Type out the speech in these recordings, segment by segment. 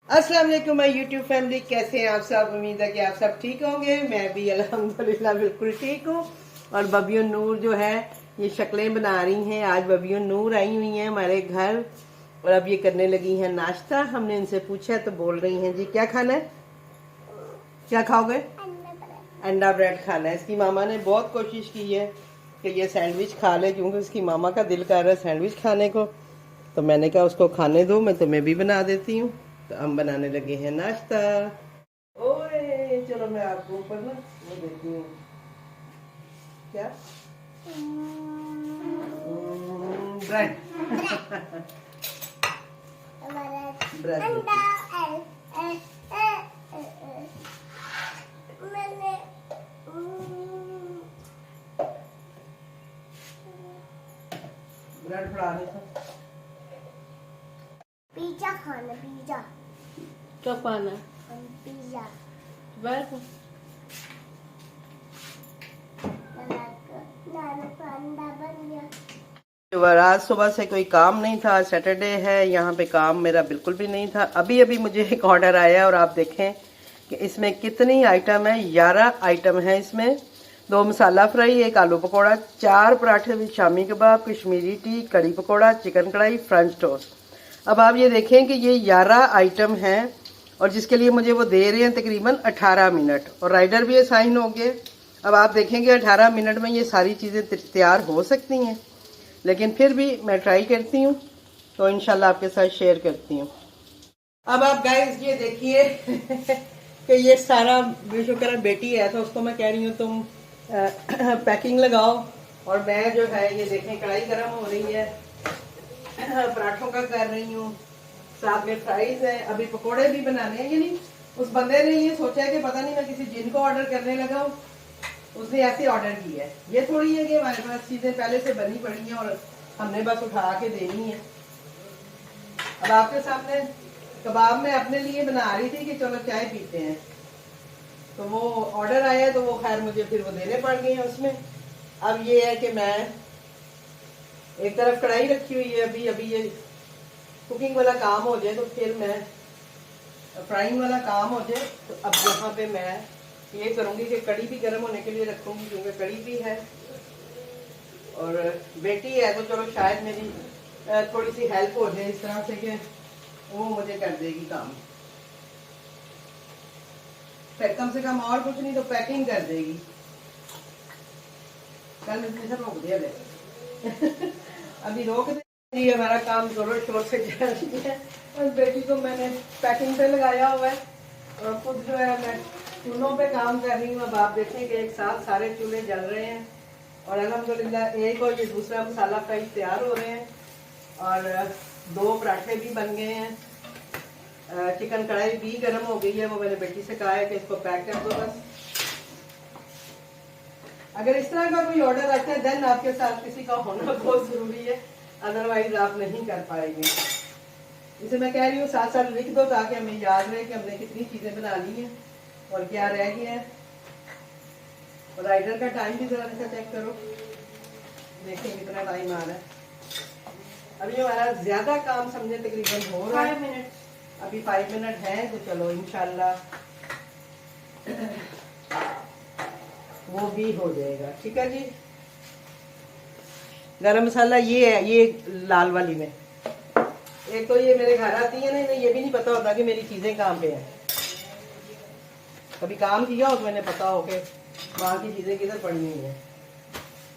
अस्सलाम वालेकुम my YouTube family, कैसे हैं आप सब। उम्मीद है कि आप सब ठीक होंगे। मैं भी अल्हम्दुलिल्लाह बिल्कुल ठीक हूँ। और बबियो नूर जो है ये शक्लें बना रही हैं। आज बबियो नूर आई हुई हैं हमारे घर और अब ये करने लगी हैं नाश्ता। हमने इनसे पूछा तो बोल रही हैं जी क्या खाना है, क्या खाओगे? अंडा ब्रेड खाना है। इसकी मामा ने बहुत कोशिश की है कि ये सैंडविच खा ले, क्योंकि उसकी मामा का दिल कर रहा है सैंडविच खाने को। तो मैंने कहा उसको खाने दो, मैं तुम्हें भी बना देती हूँ। तो हम बनाने लगे हैं नाश्ता। ओए चलो मैं आपको ऊपर ना वो देती हूँ क्या, ब्रेड ब्रेड ब्रेड फड़ा रही था। पिज्जा खाना, पिज्जा क्या खाना है? पिज्जा बैठ। अंडा बन गया। आज सुबह से कोई काम नहीं था, सैटरडे है, यहाँ पे काम मेरा बिल्कुल भी नहीं था। अभी अभी मुझे एक ऑर्डर आया और आप देखें कि इसमें कितनी आइटम है। 11 आइटम है इसमें। 2 मसाला फ्राई, 1 आलू पकौड़ा, 4 पराठे विद शामी कबाब, कश्मीरी टी, कड़ी पकौड़ा, चिकन कढ़ाई, फ्रेंच टोस्ट। अब आप ये देखें कि ये 11 आइटम हैं और जिसके लिए मुझे वो दे रहे हैं तकरीबन 18 मिनट, और राइडर भी असाइन हो गए। अब आप देखेंगे 18 मिनट में ये सारी चीज़ें तैयार हो सकती हैं, लेकिन फिर भी मैं ट्राई करती हूँ तो इंशाल्लाह आपके साथ शेयर करती हूँ। अब आप गाइस ये देखिए कि ये सारा बेशुक्र बेटी है तो उसको मैं कह रही हूँ तुम पैकिंग लगाओ, और मैं जो है ये देखें कढ़ाई गर्म हो रही है, पराठों का कर रही हूँ, साथ में फ्राइज है, अभी पकोड़े भी बनाने हैं। यानी उस बंदे ने ये सोचा है कि पता नहीं मैं किसी जिन को ऑर्डर करने लगा हूँ, उसने ऐसे ऑर्डर किया है। ये थोड़ी है कि हमारे पास चीजें पहले से बनी पड़ी हैं और हमने बस उठा के देनी है। अब आपके सामने कबाब मैं अपने लिए बना रही थी कि चलो चाय पीते हैं, तो वो ऑर्डर आया तो वो खैर मुझे फिर वो देने पड़ गए हैं उसमें। अब ये है कि मैं एक तरफ कढ़ाई रखी हुई है, अभी अभी ये कुकिंग वाला काम हो जाए तो फिर मैं फ्राइंग वाला काम हो जाए तो अब यहाँ पे मैं ये करूँगी कि कड़ी भी गर्म होने के लिए रखूँगी, क्योंकि कड़ी भी है और बेटी है तो चलो शायद मेरी थोड़ी सी हेल्प हो जाए इस तरह से कि वो मुझे कर देगी काम। फिर कम से कम और कुछ नहीं तो पैकिंग कर देगी। कल मुझे सब रोक दिया अभी रोक दे। ये हमारा काम जोरों शोर से चल रही है और बेटी को मैंने पैकिंग पे लगाया हुआ है और खुद जो है मैं चूल्हों पे काम कर रही हूँ। अब आप देखें कि एक साथ सारे चूल्हे जल रहे हैं और अल्हम्दुलिल्लाह एक और ये दूसरा मसाला फ्राई तैयार हो रहे हैं और 2 पराठे भी बन गए हैं। चिकन कढ़ाई भी गर्म हो गई है, वो मैंने बेटी से कहा है कि इसको पैक कर दो बस। अगर इस तरह का कोई ऑर्डर आता है देन आपके साथ किसी का होना बहुत जरूरी है, अदरवाइज आप नहीं कर पाएंगे। इसे मैं कह रही हूँ साथ साथ लिख दो ताकि हमें याद रहे कि हमने कितनी चीजें बना ली हैं और क्या रह गया है। और राइडर का टाइम भी जरा सा चेक करो, देखें कितना टाइम आ रहा है। अभी हमारा ज्यादा काम समझे तकरीबन हो रहा है। 5 मिनट, अभी 5 मिनट है तो चलो इंशाल्लाह वो भी हो जाएगा। ठीक है जी। गरम मसाला ये है, ये लाल वाली में। एक तो ये मेरे घर आती है ना, इन्हें ये भी नहीं पता होता कि मेरी चीजें कहाँ पे हैं। कभी काम किया हो तो मैंने पता हो कि वहाँ की चीजें किधर पड़ी हुई हैं।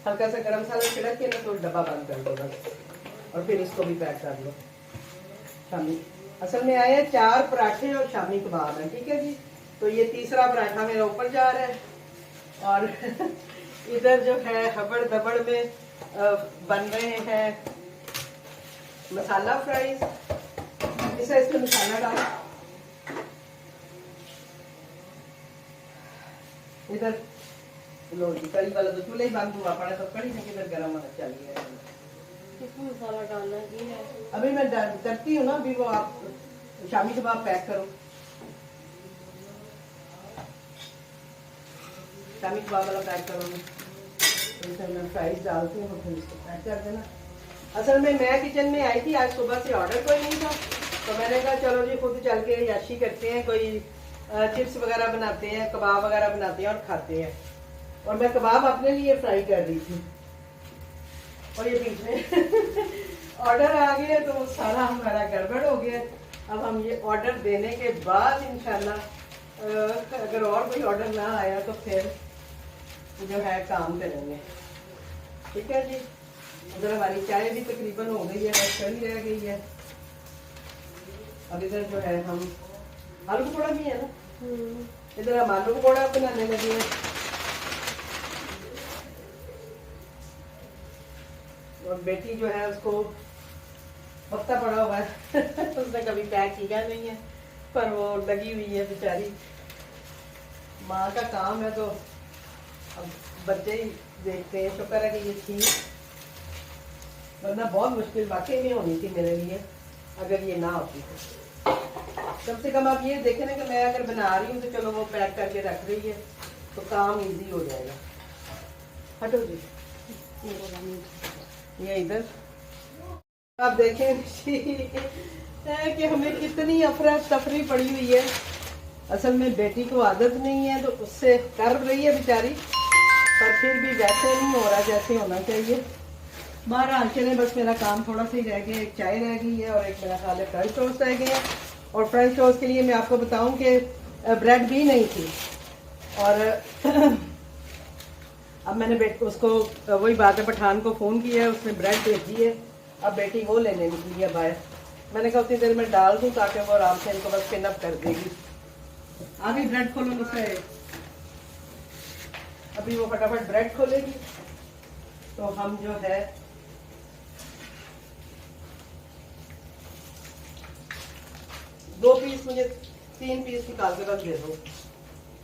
हल्का सा गरम मसाला छिड़क के ना तो डब्बा बंद कर दो बस, और फिर इसको भी पैक कर लो। शामी असल में आए हैं 4 पराठे और शामी कबाब है। ठीक है जी। तो ये तीसरा पराठा मेरा ऊपर जा रहा है और इधर जो है हबड़ दबड़ में बन रहे हैं मसाला फ्राइज। इसमें मसाला डाल, इधर लो जी कड़ी वाला तो चूल्हे ही बंद हुआ पड़ा, तो कड़ी में किधर गर्म होना चाहिए। किसमें मसाला डालना है? अभी मैं करती हूँ ना, अभी वो आप शामी कबाब पैक करो। शामी कबाब वाला पैक करोगे तो इसमें मैं फ्राइज डालती हूँ, फिर इसको पैक कर देना। असल में मैं किचन में आई थी आज सुबह से, ऑर्डर कोई नहीं था तो मैंने कहा चलो जी खुद चल के याशी करते हैं, कोई चिप्स वगैरह बनाते हैं, कबाब वगैरह बनाते हैं और खाते हैं। और मैं कबाब अपने लिए फ्राई कर रही थी और ये बीच में ऑर्डर आ गया तो वो सारा हमारा गड़बड़ हो गया। अब हम ये ऑर्डर देने के बाद इंशाल्लाह अगर और कोई ऑर्डर ना आया तो फिर जो है काम करेंगे। ठीक है जी। उधर हमारी चाय भी तकरीबन हो गई है, बस कड़ी रह गई है। अब इधर जो है हम आलू पकौड़ा भी है ना, इधर हम आलू पकौड़ा बनाने लगे हैं। और बेटी जो है उसको पत्ता पड़ा हुआ है उसने कभी पैक किया नहीं है, पर वो लगी हुई है बेचारी। माँ का काम है तो अब बच्चे ही देखते हैं। शुक्र है कि ये थी, वरना बहुत मुश्किल वाकई में होनी थी मेरे लिए अगर ये ना होती तो। कम से कम आप ये देखें ना कि मैं अगर बना रही हूँ तो चलो वो पैक करके रख रही है तो काम इजी हो जाएगा। हटो जी, ये इधर आप देखें कि हमें कितनी अफरा तफरी पड़ी हुई है। असल में बेटी को आदत नहीं है तो उससे कर रही है बेचारी, पर फिर भी वैसे नहीं हो रहा जैसे होना चाहिए। बहरहाल चले, बस मेरा काम थोड़ा सा ही रह गया, एक चाय रह गई है और एक मेरा ख्याल है फ्रेंच टोस्ट रह गए हैं। और फ्रेंच टोस्ट के लिए मैं आपको बताऊं कि ब्रेड भी नहीं थी और अब मैंने उसको वही बात है, पठान को फ़ोन किया है, उसने ब्रेड भेजी है। अब बेटी वो लेने निकली है बाहर। मैंने कहा उतनी देर में डाल दूँ ताकि वो आराम से इनको बस पिन अप कर देगी। आगे ब्रेड खोलो मुझसे, अभी वो फटाफट ब्रेड खोलेगी तो हम जो है दो पीस, मुझे 3 पीस निकाल के बस दे दो,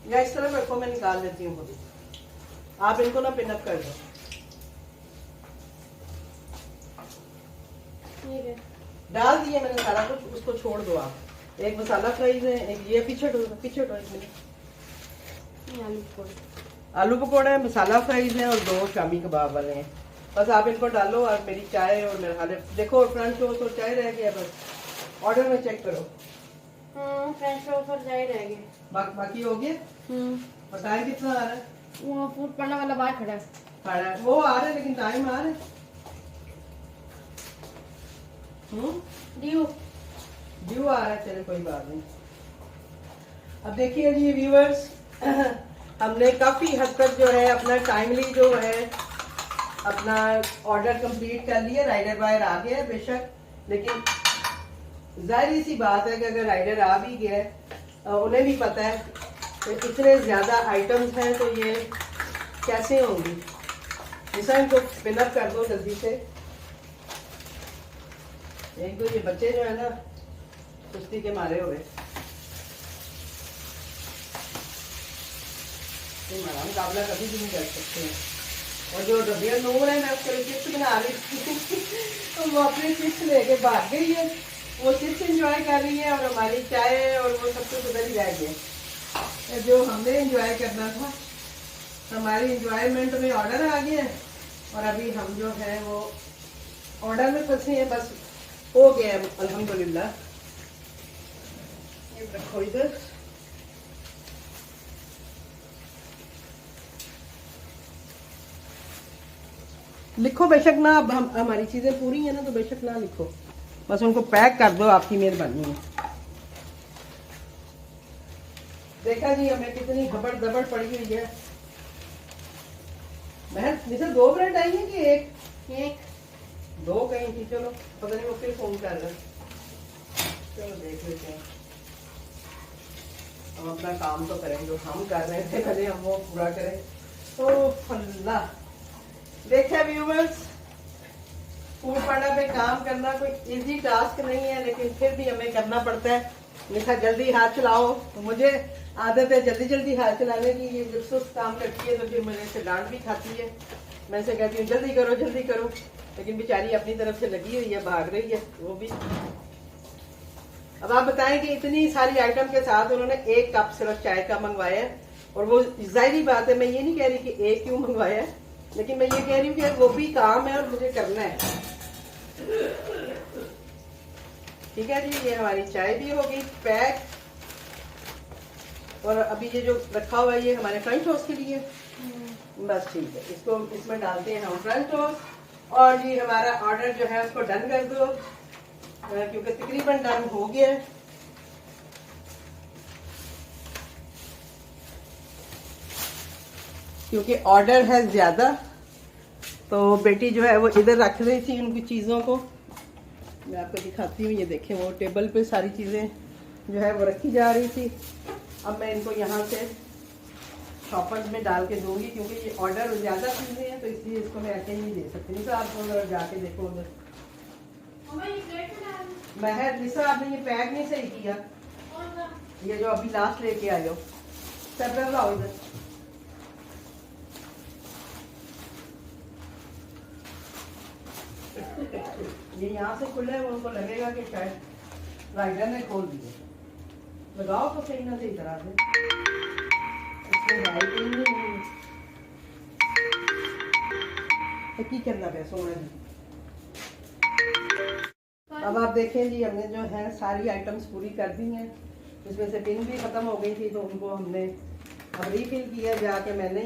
या इस तरह रखो, मैं निकाल लेती हूँ खुद। आप इनको ना पिन अप कर दो। डाल दिए मैंने सारा कुछ, उसको छोड़ दो आप। एक मसाला फ्राइज है, एक ये पीछे पीछे आलू पकौड़े है, मसाला फ्राइज है और 2 शामी कबाब वाले हैं। बस आप इनको डालो और मेरी चाय और मेरा हाल देखो। फ्रेंच टोस्ट और चाय रह गया, बस ऑर्डर में चेक करो। फ्रेंच टोस्ट और चाय रह गए, बाकी हो गया। बताए कितना आ रहा है? वो फूड पढ़ने वाला बाहर खड़ा है, वो आ रहा है लेकिन टाइम आ रहा है। ड्यू आ रहा है, चले कोई बात नहीं। अब देखिए जी व्यूअर्स, हमने काफी हद तक जो है अपना टाइमली जो है अपना ऑर्डर कंप्लीट कर लिया। राइडर बाहर आ गया बेशक, लेकिन जाहिर सी बात है कि अगर राइडर आ भी गया है, उन्हें भी पता है कि इतने ज्यादा आइटम्स हैं तो ये कैसे होंगी। जैसा इनको फिलअप कर दो जल्दी से। एक तो ये बच्चे जो है ना कुश्ती के मारे हुए, हमारा मुकाबला कभी भी नहीं कर सकते हैं। और जो रबिया नूर है, मैं उसके लिए चिप्स बना रही थी तो वो अपने चिप्स लेके भाग गई है। वो चिप्स एंजॉय कर रही है और हमारी चाय और वो सब कुछ उधर ही रह गया। जो हमने एंजॉय करना था, हमारी एंजॉयमेंट में ऑर्डर आ गया और अभी हम जो है वो ऑर्डर में फंसे हैं। बस हो गया है अल्हम्दुलिल्लाह। ये रखो इधर। लिखो बेशक ना, अब हम हमारी चीजें पूरी है ना तो बेशक ना लिखो, बस उनको पैक कर दो, आपकी मेहरबानी है। देखा जी हमें कितनी हबड़ दबड़ पड़ी हुई है। बहन जैसे 2 ब्रेड आई है कि एक 2 कहीं थी। चलो पता नहीं वो फिर फोन कर रहा है, चलो देख लेते हैं। हम अपना काम तो करें, जो हम कर रहे थे पहले हम वो पूरा करें। तो अल्लाह, देखा व्यूवर्स, फूड पांडा पे काम करना कोई इजी टास्क नहीं है, लेकिन फिर भी हमें करना पड़ता है। लिखा जल्दी हाथ चलाओ, तो मुझे आदत है जल्दी जल्दी हाथ चलाने की। ये जब सुस्त काम करती है तो फिर मुझे से डांट भी खाती है। मैं से कहती हूँ जल्दी करो, लेकिन बेचारी अपनी तरफ से लगी हुई है, भाग रही है वो भी। अब आप बताएं कि इतनी सारी आइटम के साथ उन्होंने 1 कप सिर्फ चाय का मंगवाया है। और वो जाहिर बात है, मैं ये नहीं कह रही कि एक क्यों मंगवाया है, लेकिन मैं ये कह रही हूँ कि वो भी काम है और मुझे करना है। ठीक है जी, ये हमारी चाय भी होगी पैक। और अभी ये जो रखा हुआ है ये हमारे फ्रेंच टोस्ट के लिए, बस ठीक है, इसको इसमें डालते हैं हम फ्रेंच टोस्ट। और ये हमारा ऑर्डर जो है उसको डन कर दो, क्योंकि तकरीबन डन हो गया है। क्योंकि ऑर्डर है ज्यादा, तो बेटी जो है वो इधर रख रही थी उनकी चीजों को। मैं आपको दिखाती हूँ, ये देखें वो टेबल पे सारी चीजें जो है वो रखी जा रही थी। अब मैं इनको यहाँ से शॉपर्स में डाल के दूंगी, क्योंकि ये ऑर्डर ज्यादा चीजें हैं तो इसलिए इसको मैं ऐसे ही नहीं दे सकती। निशा आप उधर जाके देखो उधर। महर निशा आपने ये पैक नहीं सही किया, ये जो अभी लास्ट लेके आए हो। सब लाओ इधर। ये यहाँ से खुले हैं, उनको लगेगा कि शायद राइडर ने खोल दिए। लगाओ तो सही ना सही तरह से। की करना पैसों में। अब आप देखें जी, हमने जो है सारी आइटम्स पूरी कर दी हैं। इसमें से पिन भी खत्म हो गई थी तो उनको हमने अब रीफिल किया जाके। मैंने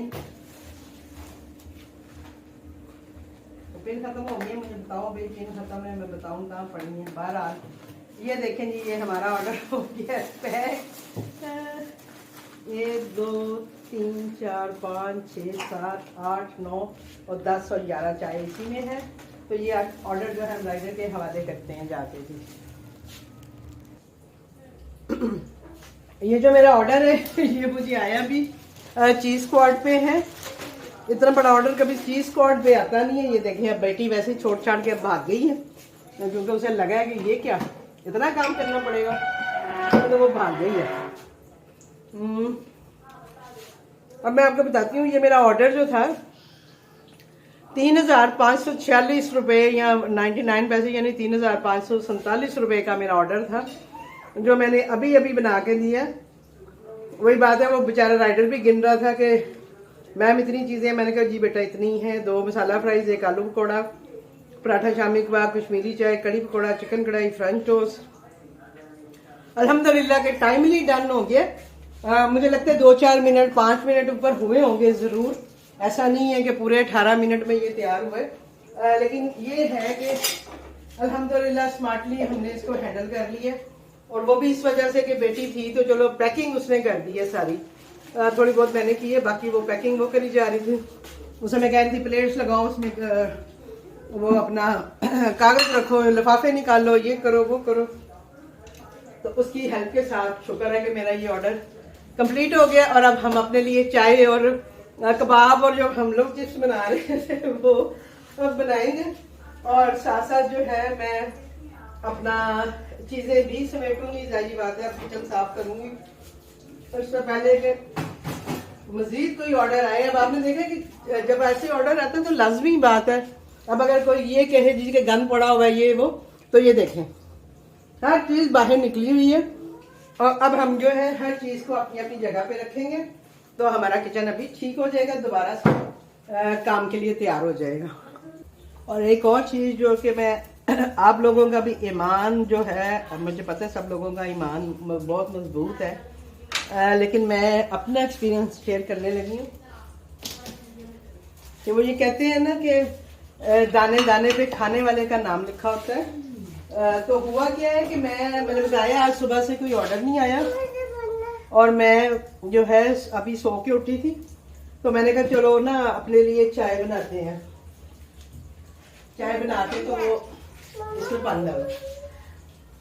तो पिन खत्म हो गई, मुझे बताओ भाई पिन खत्म है, मैं बताऊँ कहाँ पड़ी है। बहरहाल ये देखें जी, ये हमारा ऑर्डर हो गया पैक। 1 2 3 4 5 6 7 8 9 और 10 और 11 चाय इसी में है। तो ये ऑर्डर जो है हम राइडर के हवाले करते हैं जाके जी। ये जो मेरा ऑर्डर है ये मुझे आया भी चीज स्क्वाड पे है। इतना बड़ा ऑर्डर कभी चीज स्क्वाड पे आता नहीं है। ये देखें, अब बेटी वैसे छोड़ छाड़ के भाग गई है, क्योंकि उसे लगा है कि ये क्या इतना काम करना पड़ेगा, तो वो भाग गई है। अब मैं आपको बताती हूँ, ये मेरा ऑर्डर जो था 3,546 रुपये या 99 पैसे, यानी 3,547 रुपये का मेरा ऑर्डर था, जो मैंने अभी अभी बना के दिया। वही बात है, वो बेचारा राइडर भी गिन रहा था कि मैम इतनी चीज़ें। मैंने कहा जी बेटा इतनी है, 2 मसाला फ्राइज, 1 आलू पकौड़ा, पराठा शामी कबाब, कश्मीरी चाय, कड़ी पकौड़ा, चिकन कढ़ाई, फ्रेंच टोस्ट। अल्हम्दुलिल्लाह के टाइमली डन हो गया। मुझे लगता है 2-4 मिनट 5 मिनट ऊपर हुए होंगे ज़रूर। ऐसा नहीं है कि पूरे 18 मिनट में ये तैयार हुए, लेकिन ये है कि अल्हम्दुलिल्लाह स्मार्टली हमने इसको हैंडल कर लिया। और वो भी इस वजह से कि बेटी थी तो चलो पैकिंग उसने कर दी है सारी। थोड़ी बहुत मैंने की है, बाकी वो पैकिंग वो करी जा रही थी। उसे मैं कह रही थी प्लेट्स लगाओ, उसमें वो अपना कागज रखो, लिफाफे निकालो, ये करो वो करो। तो उसकी हेल्प के साथ शुक्र है कि मेरा ये ऑर्डर कंप्लीट हो गया। और अब हम अपने लिए चाय और कबाब और जो हम लोग चिप्स बना रहे थे वो बनाएंगे। और साथ साथ जो है मैं अपना चीज़ें भी समेटूंगी, जाहिर बात है, किचन साफ करूंगी। तो इससे पहले कि मजीद कोई ऑर्डर आए। अब आपने देखा कि जब ऐसे ऑर्डर आते हैं तो लाजमी बात है, अब अगर कोई ये कहे जी के गन पड़ा हुआ है ये वो, तो ये देखें हर चीज़ बाहर निकली हुई है। और अब हम जो है हर चीज़ को अपनी अपनी जगह पे रखेंगे तो हमारा किचन अभी ठीक हो जाएगा, दोबारा से काम के लिए तैयार हो जाएगा। और एक और चीज़ जो कि मैं आप लोगों का भी ईमान जो है, मुझे पता है सब लोगों का ईमान बहुत मजबूत है, लेकिन मैं अपना एक्सपीरियंस शेयर करने लगी हूँ कि वो ये कहते हैं ना कि दाने दाने पे खाने वाले का नाम लिखा होता है। तो हुआ क्या है कि मैंने बताया आज सुबह से कोई ऑर्डर नहीं आया और मैं जो है अभी सो के उठी थी, तो मैंने कहा चलो ना अपने लिए चाय बनाते हैं। चाय बना के तो वो इसमें पानी डालो,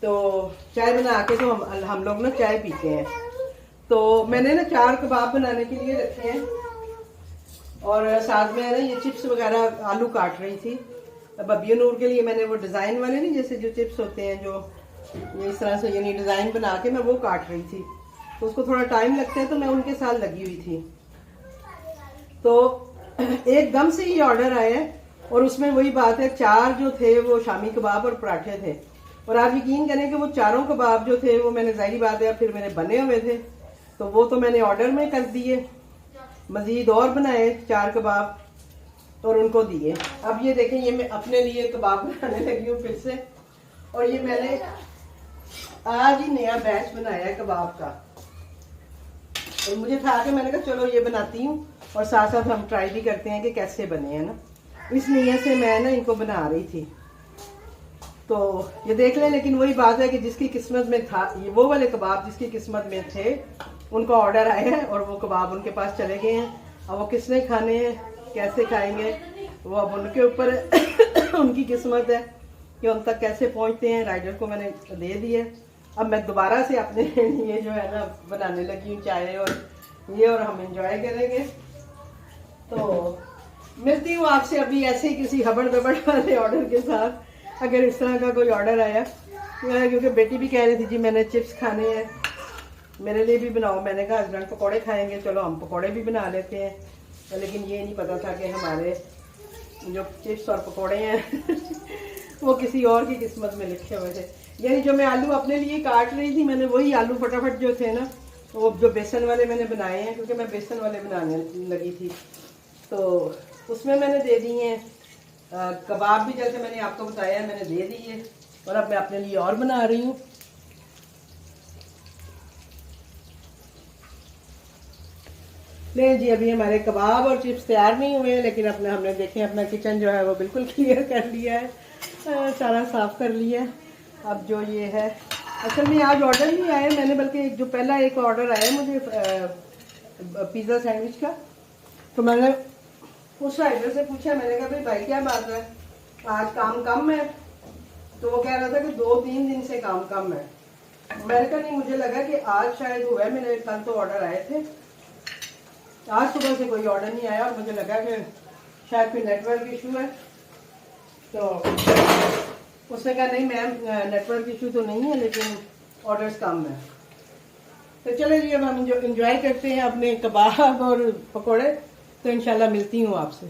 तो चाय बना के तो हम लोग ना चाय पीते हैं। तो मैंने ना 4 कबाब बनाने के लिए रखे हैं और साथ में ना ये चिप्स वगैरह आलू काट रही थी। बबियो नूर के लिए मैंने वो डिज़ाइन वाले नहीं, जैसे जो चिप्स होते हैं जो ये इस तरह से यानी डिज़ाइन बना के मैं वो काट रही थी, तो उसको थोड़ा टाइम लगता है, तो मैं उनके साथ लगी हुई थी। तो एकदम से ये ऑर्डर आया और उसमें वही बात है, 4 जो थे वो शामी कबाब और पराठे थे। और आप यकीन करें कि वो 4 कबाब जो थे वो मैंने जाहिर बात है फिर मेरे बने हुए थे, तो वो तो मैंने ऑर्डर में कर दिए, मजीद और बनाए 4 कबाब और उनको दिए। अब ये देखें, ये मैं अपने लिए कबाब बनाने लगी हूँ फिर से। और ये मैंने आज ही नया बैच बनाया है कबाब का, और मुझे था कि मैंने कहा चलो ये बनाती हूँ और साथ साथ हम ट्राई भी करते हैं कि कैसे बने हैं ना। इस नीयत से मैं ना इनको बना रही थी, तो ये देख लें। लेकिन वही बात है कि जिसकी किस्मत में था, ये वो वाले कबाब जिसकी किस्मत में थे, उनका ऑर्डर आया है और वो कबाब उनके पास चले गए हैं। अब वो किसने खाने हैं, कैसे खाएंगे, वो अब उनके ऊपर उनकी किस्मत है कि उन तक कैसे पहुंचते हैं। राइडर को मैंने दे दिए। अब मैं दोबारा से अपने लिए जो है ना बनाने लगी हूँ चाय और ये, और हम एंजॉय करेंगे। तो मिलती हूँ आपसे अभी ऐसे ही किसी हबड़ दबड़ वाले ऑर्डर के साथ, अगर इस तरह का कोई ऑर्डर आया। क्योंकि बेटी भी कह रही थी जी मैंने चिप्स खाने हैं, मेरे लिए भी बनाओ। मैंने कहा हस्बैंड पकौड़े खाएंगे, चलो हम पकौड़े भी बना लेते हैं। लेकिन ये नहीं पता था कि हमारे जो चिप्स और पकौड़े हैं वो किसी और की किस्मत में लिखे हुए थे। यानी जो मैं आलू अपने लिए काट रही थी, मैंने वही आलू फटाफट जो थे ना, वो जो बेसन वाले मैंने बनाए हैं, क्योंकि मैं बेसन वाले बनाने लगी थी, तो उसमें मैंने दे दिए हैं। कबाब भी जैसे मैंने आपको बताया मैंने दे दिए, और अब मैं अपने लिए और बना रही हूँ। नहीं जी, अभी हमारे कबाब और चिप्स तैयार नहीं हुए हैं, लेकिन अपने हमने देखे अपना किचन जो है वो बिल्कुल क्लियर कर लिया है, सारा साफ कर लिया है। अब जो ये है, असल में आज ऑर्डर नहीं आया मैंने, बल्कि जो पहला एक ऑर्डर आया मुझे पिज़्ज़ा सैंडविच का, तो मैंने उस राइडर से पूछा, मैंने कहा भाई क्या बात है, आज काम कम है? तो वो कह रहा था कि 2-3 दिन से काम कम है। मैंने कहा नहीं, मुझे लगा कि आज शायद हुआ है, मेरे कल तो ऑर्डर आए थे, आज सुबह से कोई ऑर्डर नहीं आया, और मुझे लगा कि शायद कोई नेटवर्क इशू है। तो उसने कहा नहीं मैम, नेटवर्क इशू तो नहीं है, लेकिन ऑर्डर्स कम है। तो चलो जी, अब हम इंजॉय करते हैं अपने कबाब और पकोड़े। तो इंशाल्लाह मिलती हूँ आपसे।